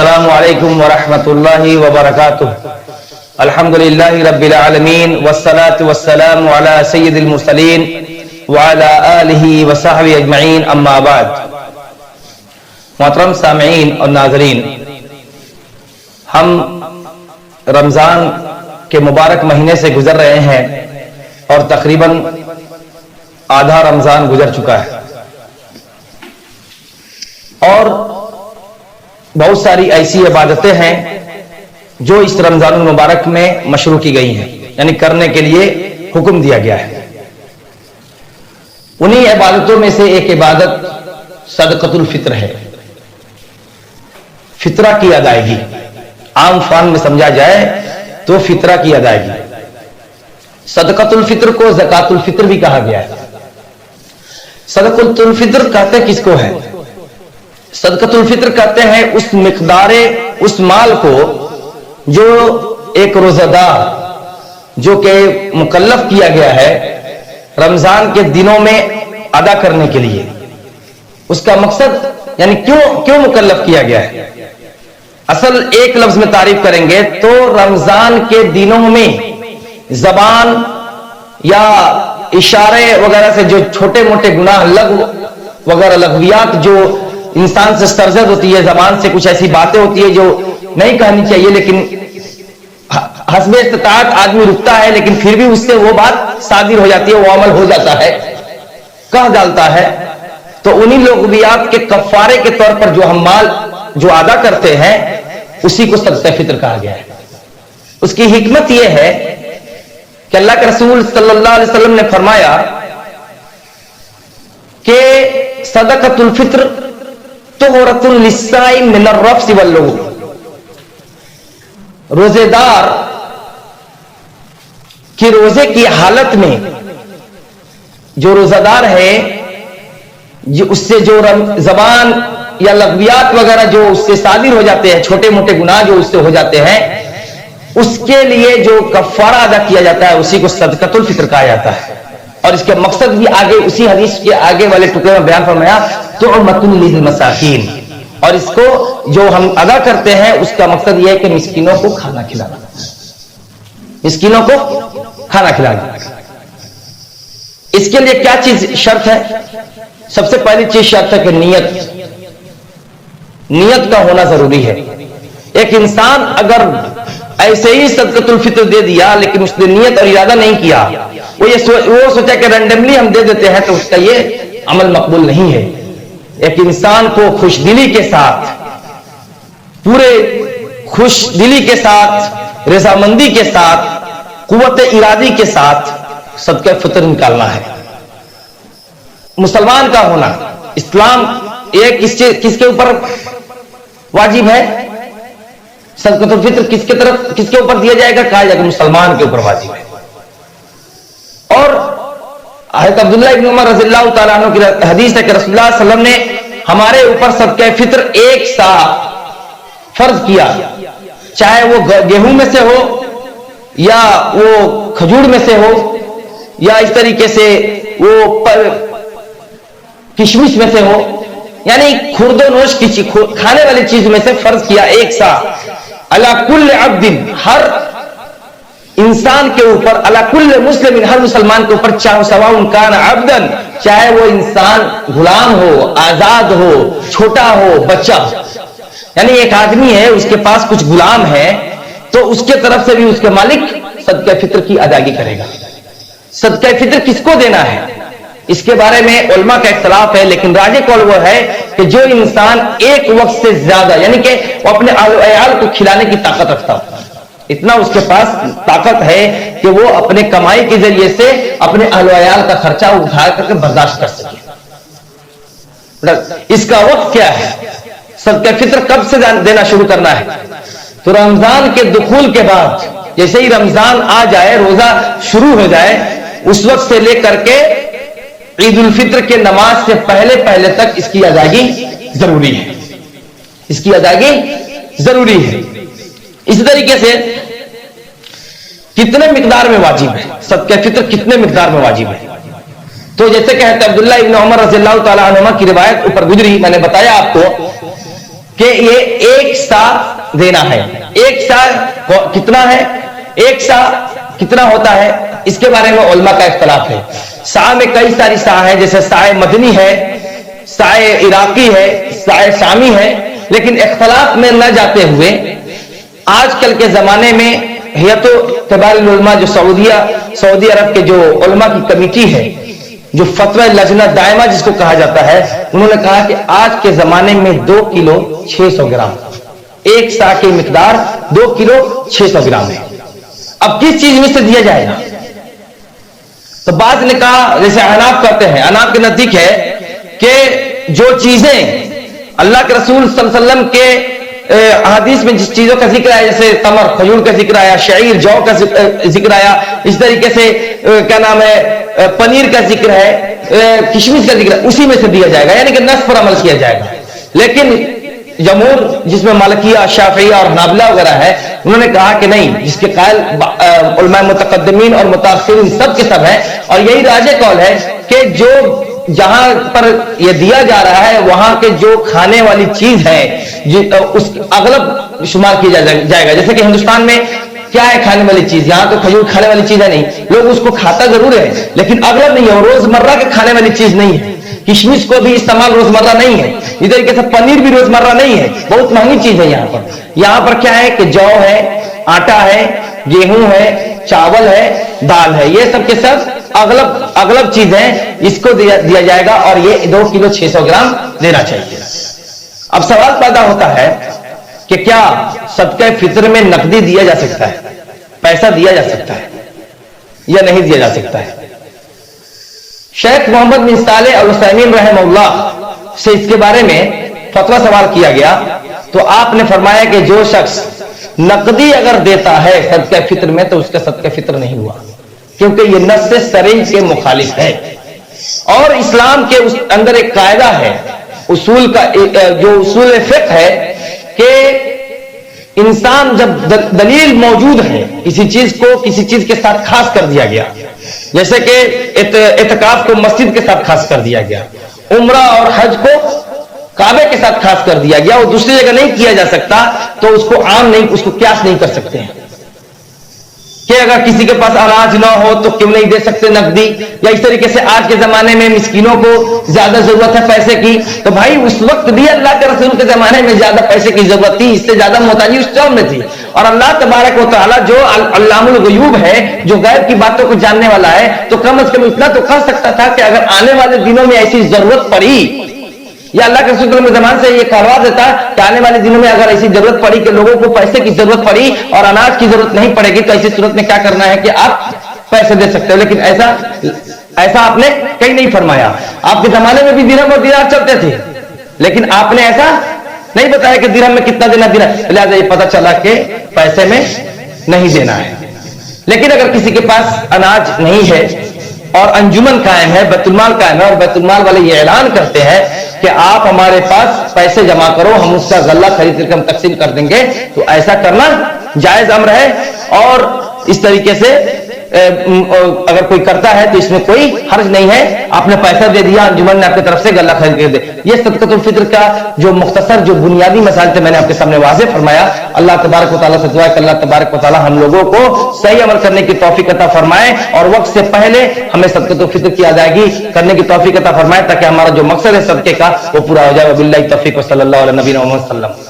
السلام علیکم ورحمۃ اللہ وبرکاتہ۔ الحمدللہ رب العالمین والصلاة والسلام علی سید المرسلین وعلی آلہ وصحبہ اجمعین، اما بعد۔ محترم سامعین اور ناظرین، ہم رمضان کے مبارک مہینے سے گزر رہے ہیں اور تقریباً آدھا رمضان گزر چکا ہے، اور بہت ساری ایسی عبادتیں ہیں جو اس رمضان المبارک میں مشروع کی گئی ہیں، یعنی کرنے کے لیے حکم دیا گیا ہے۔ انہی عبادتوں میں سے ایک عبادت صدقۃ الفطر ہے، فطرہ کی ادائیگی۔ عام فہم میں سمجھا جائے تو فطرہ کی ادائیگی۔ صدقۃ الفطر کو زکوٰۃ الفطر بھی کہا گیا ہے۔ صدقۃ الفطر کہتے کس کو ہے؟ صدقۃ الفطر کہتے ہیں اس مقدار، اس مال کو جو ایک روزہ دار جو کہ مکلف کیا گیا ہے رمضان کے دنوں میں ادا کرنے کے لیے، اس کا مقصد یعنی کیوں مکلف کیا گیا ہے۔ اصل ایک لفظ میں تعریف کریں گے تو رمضان کے دنوں میں زبان یا اشارے وغیرہ سے جو چھوٹے موٹے گناہ وغیرہ لغویات جو انسان سے سرزد ہوتی ہے، زبان سے کچھ ایسی باتیں ہوتی ہے جو نہیں کہنی چاہیے، لیکن حسب استطاعت آدمی رکتا ہے، لیکن پھر بھی اس سے وہ بات صادر ہو جاتی ہے، وہ عمل ہو جاتا ہے، کہہ ڈالتا ہے۔ تو انہی لغویات کے کفارے کے طور پر جو ہم مال جو ادا کرتے ہیں اسی کو صدقہ فطر کہا گیا ہے۔ اس کی حکمت یہ ہے کہ اللہ کے رسول صلی اللہ علیہ وسلم نے فرمایا کہ صدقۃ الفطر طہورۃ للصائم من الرفث واللغو، روزے دار کی روزے کی حالت میں جو روزہ دار ہے اس سے جو زبان یا لغویات وغیرہ جو اس سے صادر ہو جاتے ہیں، چھوٹے موٹے گناہ جو اس سے ہو جاتے ہیں، اس کے لیے جو کفارہ ادا کیا جاتا ہے اسی کو صدقۃ الفطر کہا جاتا ہے۔ اور اس کے مقصد بھی آگے اسی حدیث کے آگے والے ٹکڑے میں بیان فرمایا، طعمۃ للمساکین، اور اس کو جو ہم ادا کرتے ہیں اس کا مقصد یہ ہے کہ مسکینوں کو کھانا کھلانا، مسکینوں کو کھانا کھلانا۔ اس کے لیے کیا چیز شرط ہے؟ سب سے پہلی چیز شرط ہے کہ نیت کا ہونا ضروری ہے۔ ایک انسان اگر ایسے ہی صدقۃ الفطر دے دیا لیکن اس نے نیت اور ارادہ نہیں کیا، وہ سوچا کہ رینڈملی ہم دے دیتے ہیں، تو اس کا یہ عمل مقبول نہیں ہے۔ ایک انسان کو خوش دلی کے ساتھ، پورے خوش دلی کے ساتھ، رضامندی کے ساتھ، قوت ارادی کے ساتھ صدقہ فطر نکالنا ہے۔ مسلمان کا ہونا، اسلام ایک کس کے اوپر واجب ہے؟ صدقۃ الفطر کس کے اوپر دیا جائے گا؟ کہا جائے گا مسلمان کے اوپر واجب ہے۔ اور حضرت عبداللہ ابن عمر رضی اللہ تعالیٰ عنہ کی حدیث ہے کہ رسول اللہ صلی اللہ علیہ وسلم نے ہمارے اوپر صدقہ فطر ایک سا فرض کیا، چاہے وہ گیہوں میں سے ہو یا وہ کھجور میں سے ہو یا اس طریقے سے وہ کشمش میں سے ہو، یعنی خرد و نوش کی کھانے والی چیز میں سے فرض کیا ایک سا، علی کل عبد، ہر انسان کے اوپر، علی کل مسلم، ہر مسلمان کے اوپر، چاہے سواء کان عبدا، چاہے وہ انسان غلام ہو، آزاد ہو، چھوٹا ہو، بچہ ہو، یعنی ایک آدمی ہے اس کے پاس کچھ غلام ہے تو اس کے طرف سے بھی اس کے مالک صدقہ فطر کی ادائیگی کرے گا۔ صدقہ فطر کس کو دینا ہے اس کے بارے میں علماء کا اختلاف ہے، لیکن راجح قول وہ ہے کہ جو انسان ایک وقت سے زیادہ، یعنی کہ وہ اپنے اہل و عیال کو کھلانے کی طاقت رکھتا ہو، اتنا اس کے پاس طاقت ہے کہ وہ اپنے کمائی کے ذریعے سے اپنے اہل و عیال کا خرچہ اٹھا کر کے برداشت کر سکے۔ اس کا وقت کیا ہے؟ صدقہ فطر کب سے دینا شروع کرنا ہے؟ تو رمضان کے دخول کے بعد، جیسے ہی رمضان آ جائے، روزہ شروع ہو جائے، اس وقت سے لے کر کے عید الفطر کے نماز سے پہلے تک اس کی ادائیگی ضروری ہے، اس کی ادائیگی ضروری ہے۔ اسی طریقے سے کتنے مقدار میں واجب ہے صدقہ فطر، کتنے مقدار میں واجب ہے؟ تو جیسے کہ عبداللہ ابن عمر رضی اللہ تعالیٰ عنہما کی روایت اوپر گزری، میں نے بتایا آپ کو کہ یہ ایک سا دینا ہے. ایک سا کتنا ہے, ایک سا کتنا ہوتا ہے, اس کے بارے میں علماء کا اختلاف ہے. سا میں کئی ساری سا ہے, جیسے سائے مدنی ہے, سائے عراقی ہے, سائے شامی ہے. لیکن اختلاف میں نہ جاتے ہوئے آج کل کے زمانے میں ہیئت کبار العلماء جو سعودی عرب کے جو علماء کی کمیٹی ہے, جو فتوی لجنہ دائمہ جس کو کہا جاتا ہے, انہوں نے کہا کہ آج کے زمانے میں 2 کلو 600 گرام, ایک سا کی مقدار 2 کلو 600 گرام ہے. اب کس چیز میں سے دیا جائے گا؟ تو بعض نے کہا, جیسے احناف کرتے ہیں, احناف کے نزدیک ہے کہ جو چیزیں اللہ کے رسول صلی اللہ علیہ وسلم کے حدیث میں جس چیزوں کا ذکر آیا, جیسے تمر کھجور کا ذکر آیا, شعیر جو کا ذکر آیا, اس طریقے سے کیا نام ہے پنیر کا ذکر ہے, کشمش کا ذکر ہے, اسی میں سے دیا جائے گا, یعنی کہ نص پر عمل کیا جائے گا. لیکن جمہور جس میں مالکیہ, شافعیہ اور حنابلہ وغیرہ ہے, انہوں نے کہا کہ نہیں, جس کے قائل علماء متقدمین اور متاخرین سب کے سب ہیں, اور یہی راجح قول ہے کہ جو جہاں پر یہ دیا جا رہا ہے وہاں کے جو کھانے والی چیز ہے اس اغلب شمار کیا جائے گا. جیسے کہ ہندوستان میں کیا ہے کھانے والی چیز, یہاں تو کھجور کھانے والی چیز ہے نہیں, لوگ اس کو کھاتا ضرور ہے لیکن اغلب نہیں ہے, اور روزمرہ کے کھانے والی چیز نہیں ہے. کشمش کو بھی استعمال روزمرہ نہیں ہے, اس طریقے سے پنیر بھی روزمرہ نہیں ہے, بہت مہنگی چیز ہے. یہاں پر کیا ہے کہ جو ہے, آٹا ہے, گیہوں ہے, چاول ہے, دال ہے, یہ سب کے سب اغلب چیزیں اس کو دیا جائے گا, اور یہ 2 کلو 600 گرام دینا چاہیے. اب سوال پیدا ہوتا ہے کہ کیا صدقہ فطر میں نقدی دیا جا سکتا ہے, پیسہ دیا جا سکتا ہے یا نہیں دیا جا سکتا ہے؟ شیخ محمد بن صالح العثیمین رحمہ اللہ سے اس کے بارے میں فتویٰ سوال کیا گیا, تو آپ نے فرمایا کہ جو شخص نقدی اگر دیتا ہے صدقہ فطر میں تو اس کا صدقہ فطر نہیں ہوا, کیونکہ یہ نص صریح کے مخالف ہے. اور اسلام کے اندر ایک قاعدہ ہے, اصول کا جو اصول فقہ ہے, کہ انسان جب دلیل موجود ہے کسی چیز کو کسی چیز کے ساتھ خاص کر دیا گیا, جیسے کہ اعتکاف کو مسجد کے ساتھ خاص کر دیا گیا, عمرہ اور حج کو کعبے کے ساتھ خاص کر دیا گیا, وہ دوسری جگہ نہیں کیا جا سکتا, تو اس کو عام نہیں, اس کو قیاس نہیں کر سکتے ہیں کہ اگر کسی کے پاس اناج نہ ہو تو کیوں نہیں دے سکتے نقدی, یا اس طریقے سے آج کے زمانے میں مسکینوں کو زیادہ ضرورت ہے پیسے کی, تو بھائی اس وقت بھی اللہ کے رسول کے زمانے میں زیادہ پیسے کی ضرورت تھی, اس سے زیادہ محتاجی اس ٹائم میں تھی. اور اللہ تبارک و تعالیٰ جو علام الغیوب ہے, جو غیب کی باتوں کو جاننے والا ہے, تو کم از کم اتنا تو کر سکتا تھا کہ اگر آنے والے دنوں میں ایسی ضرورت پڑی, یا اللہ کے رسول کے زمان سے یہ کروا دیتا کہ آنے والے دنوں میں اگر ایسی ضرورت پڑی کہ لوگوں کو پیسے کی ضرورت پڑی اور اناج کی ضرورت نہیں پڑے گی, تو ایسی صورت میں کیا کرنا ہے کہ آپ پیسے دے سکتے ہو. لیکن ایسا آپ نے کہیں نہیں فرمایا. آپ کے زمانے میں بھی درہم اور دینار چلتے تھے, لیکن آپ نے ایسا نہیں بتایا کہ درہم میں کتنا دینا, لہٰذا یہ پتہ چلا کہ پیسے میں نہیں دینا ہے. لیکن اگر کسی کے پاس اناج نہیں ہے اور انجمن قائم ہے, بیت المال قائم ہے, اور بیت المال والے یہ اعلان کرتے ہیں کہ آپ ہمارے پاس پیسے جمع کرو, ہم اس کا غلہ خرید کر کے ہم تقسیم کر دیں گے, تو ایسا کرنا جائز امر ہے. اور اس طریقے سے اگر کوئی کرتا ہے تو اس میں کوئی حرج نہیں ہے, آپ نے پیسہ دے دیا, انجمن نے آپ کی طرف سے غلہ خرید کے دے. یہ صدقۃ الفطر کا جو مختصر جو بنیادی مسائل تھے میں نے آپ کے سامنے واضح فرمایا. اللہ تبارک و تعالیٰ سے دعا ہے کہ اللہ تبارک و تعالیٰ ہم لوگوں کو صحیح عمل کرنے کی توفیق عطا فرمائے, اور وقت سے پہلے ہمیں صدقۃ الفطر کی ادائیگی کرنے کی توفیق عطا فرمائے, تاکہ ہمارا جو مقصد ہے صدقے کا وہ پورا ہو جائے. وباللہ التوفیق, صلی اللہ علیہ نبینا محمد صلی اللہ علیہ وسلم.